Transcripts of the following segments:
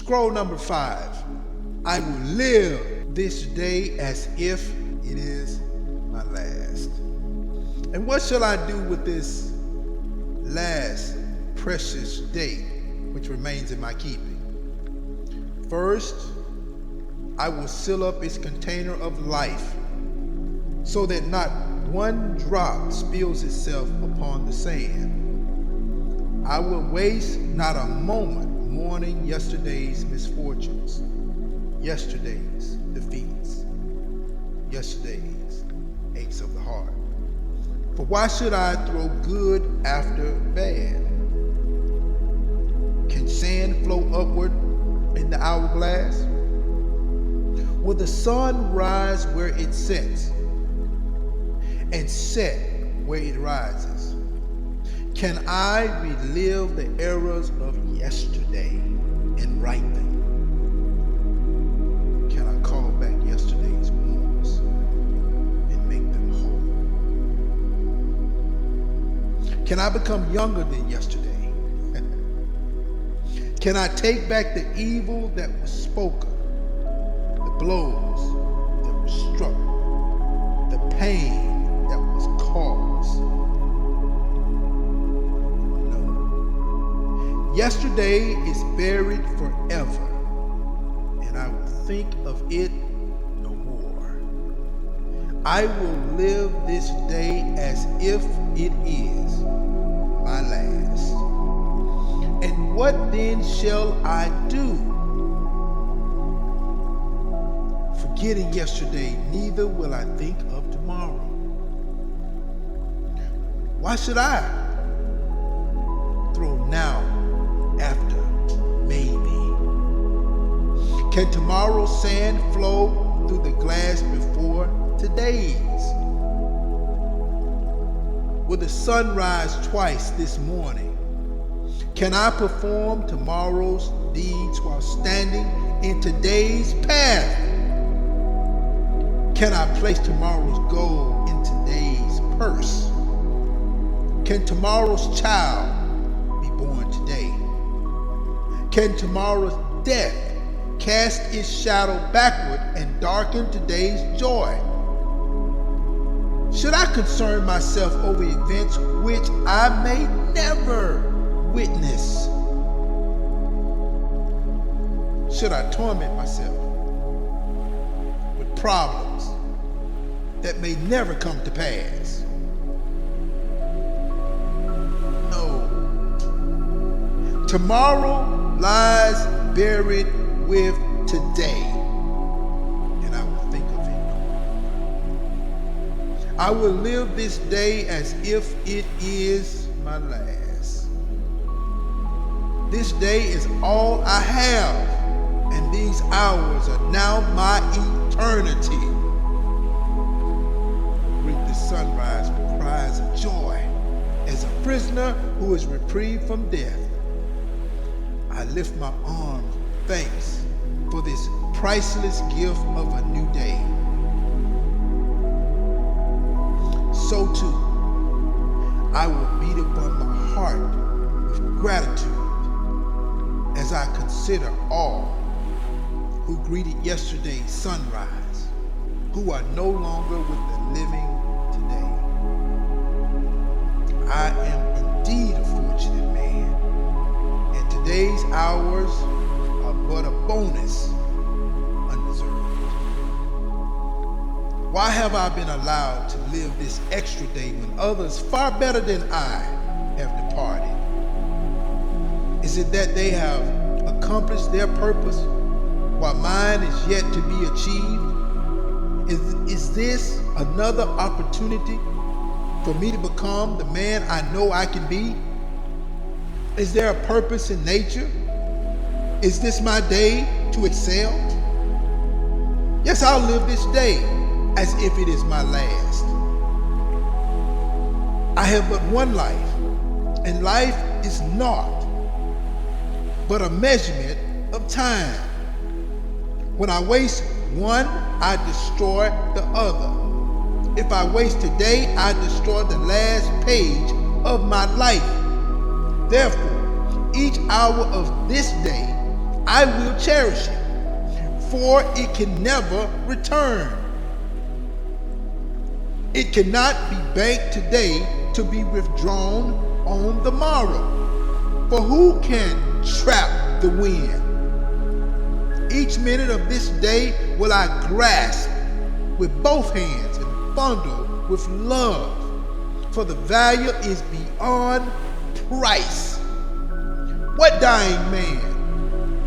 Scroll number 5. I will live this day as if it is my last. And what shall I do with this last precious day which remains in my keeping? First, I will seal up its container of life so that not one drop spills itself upon the sand. I will waste not a moment mourning yesterday's misfortunes, yesterday's defeats, yesterday's aches of the heart. For why should I throw good after bad? Can sand flow upward in the hourglass? Will the sun rise where it sets and set where it rises? Can I relive the errors of yesterday and right them? Can I call back yesterday's wounds and make them whole? Can I become younger than yesterday? Can I take back the evil that was spoken, the blows that were struck, the pain that was caused? No. Yesterday is buried forever, and I will think of it no more. I will live this day as if it is my last. And what then shall I do? Forgetting yesterday, neither will I think of tomorrow. Why should I throw now after maybe? Can tomorrow's sand flow through the glass before today's? Will the sun rise twice this morning? Can I perform tomorrow's deeds while standing in today's path? Can I place tomorrow's gold in today's purse? Can tomorrow's child be born today? Can tomorrow's death cast its shadow backward and darken today's joy? Should I concern myself over events which I may never witness? Should I torment myself with problems that may never come to pass? No. Tomorrow lies buried with today, and I will think of it no more. I will live this day as if it is my last. This day is all I have, and these hours are now my eternity. Greet the sunrise with cries of joy as a prisoner who is reprieved from death. I lift my arms with thanks for this priceless gift of a new day. So too, I will beat upon my heart with gratitude as I consider all who greeted yesterday's sunrise, who are no longer with the living today. I am indeed a fortunate man, and today's hours are but a bonus, undeserved. Why have I been allowed to live this extra day when others far better than I have departed? Is it that they have accomplished their purpose while mine is yet to be achieved? Is this another opportunity for me to become the man I know I can be? Is there a purpose in nature? Is this my day to excel? Yes, I'll live this day as if it is my last. I have but one life, and life is naught but a measurement of time. When I waste one, I destroy the other. If I waste today, I destroy the last page of my life. Therefore, each hour of this day I will cherish it, for it can never return. It cannot be banked today to be withdrawn on the morrow. For who can trap the wind? Each minute of this day will I grasp with both hands and bundle with love, for the value is beyond price. What dying man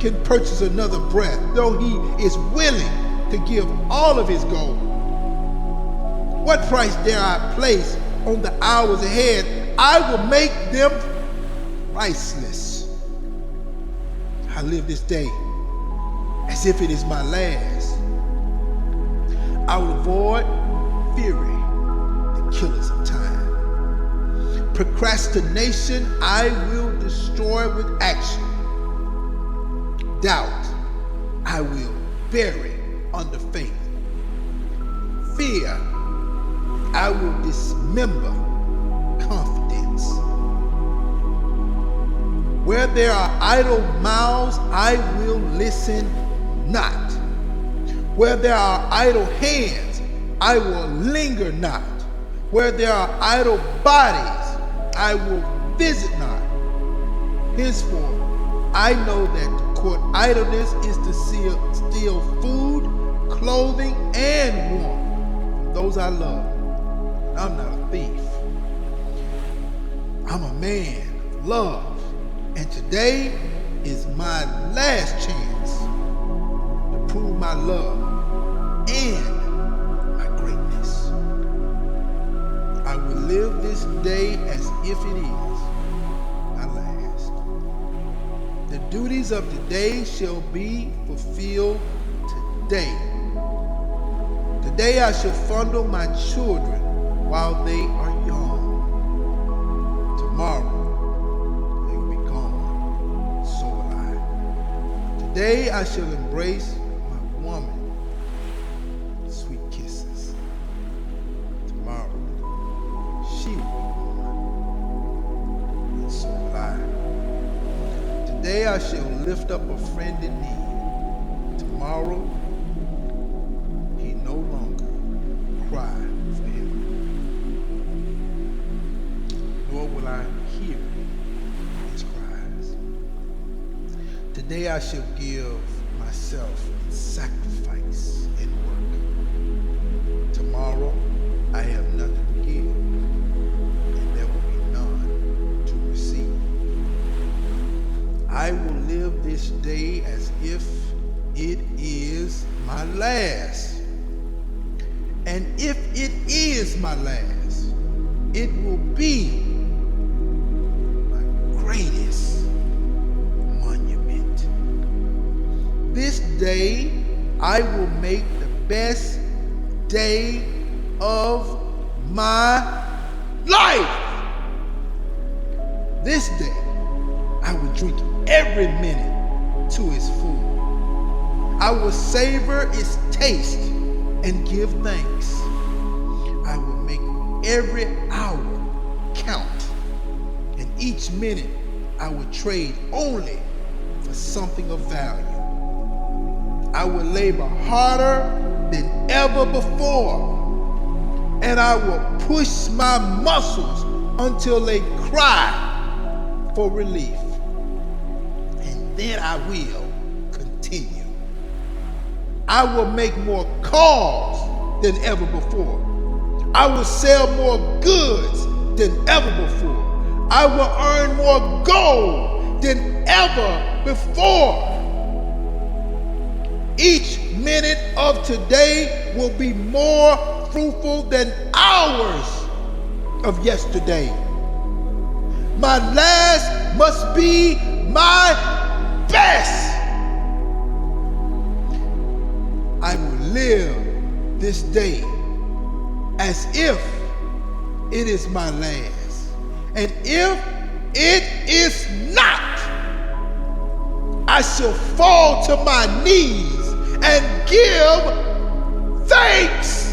can purchase another breath, though he is willing to give all of his gold? What price dare I place on the hours ahead? I will make them priceless. I live this day as if it is my last. I will avoid fury, the killers of time. Procrastination I will destroy with action. Doubt I will bury under faith. Fear I will dismember confidence. Where there are idle mouths, I will listen not. Where there are idle hands, I will linger not. Where there are idle bodies, I will visit not. Henceforth, I know that to court idleness is to steal food, clothing, and warmth from those I love. I'm not a thief. I'm a man of love. And today is my last chance to prove my love and my greatness. I will live this day as if it is my last. The duties of the day shall be fulfilled today. Today I shall fondle my children while they are young. Tomorrow they will be gone, so will I. Today I shall embrace my woman, sweet kisses. Tomorrow she will be gone, and so will I. Today I shall lift up a friend in need. Tomorrow he no longer cry for him, nor will I hear his cries. Today I shall give myself in sacrifice and work. Tomorrow I have nothing to give, and there will be none to receive. I will live this day as if it is my last. And if it is my last, it will be my greatest monument. This day I will make the best day of my life. This day I will drink every minute to its full. I will savor its taste and give thanks. I will make every hour count, and each minute I will trade only for something of value. I will labor harder than ever before, and I will push my muscles until they cry for relief. And then I will continue. I will make more calls than ever before. I will sell more goods than ever before. I will earn more gold than ever before. Each minute of today will be more fruitful than hours of yesterday. My last must be my best. I will live this day as if it is my last. And if it is not, I shall fall to my knees and give thanks.